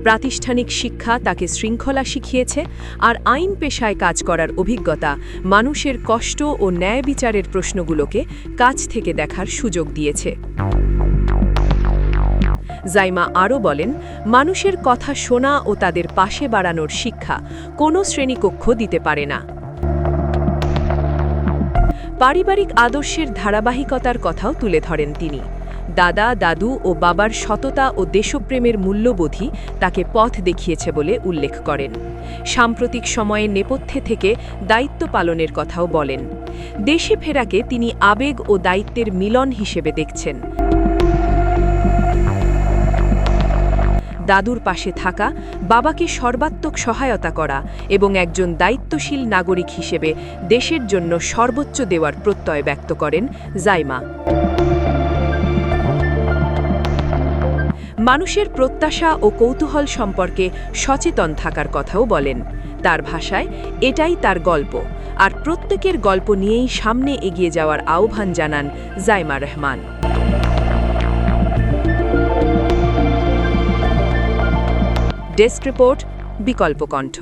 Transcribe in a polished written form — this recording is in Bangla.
প্রাতিষ্ঠানিক শিক্ষা তাকে শৃঙ্খলা শিখিয়েছে, আর আইন পেশায় কাজ করার অভিজ্ঞতা মানুষের কষ্ট ও ন্যায় বিচারের প্রশ্নগুলোকে কাছ থেকে দেখার সুযোগ দিয়েছে। জাইমা আরও বলেন, মানুষের কথা শোনা ও তাদের পাশে বাড়ানোর শিক্ষা কোনো শ্রেণীকক্ষ দিতে পারে না। পারিবারিক আদর্শের ধারাবাহিকতার কথাও তুলে ধরেন তিনি। দাদা, দাদু ও বাবার সততা ও দেশপ্রেমের মূল্যবোধই তাকে পথ দেখিয়েছে বলে উল্লেখ করেন। সাম্প্রতিক সময়ে নেপথ্যে থেকে দায়িত্ব পালনের কথাও বলেন। দেশে ফেরাকে তিনি আবেগ ও দায়িত্বের মিলন হিসেবে দেখছেন। দাদুর পাশে থাকা, বাবাকে সর্বাত্মক সহায়তা করা এবং একজন দায়িত্বশীল নাগরিক হিসেবে দেশের জন্য সর্বোচ্চ দেওয়ার প্রত্যয় ব্যক্ত করেন জাইমা। মানুষের প্রত্যাশা ও কৌতূহল সম্পর্কে সচেতন থাকার কথাও বলেন। তার ভাষায়, এটাই তার গল্প, আর প্রত্যেকের গল্প নিয়েই সামনে এগিয়ে যাওয়ার আহ্বান জানান জাইমা রহমান। ডেস্ক রিপোর্ট, বিকল্প কণ্ঠ।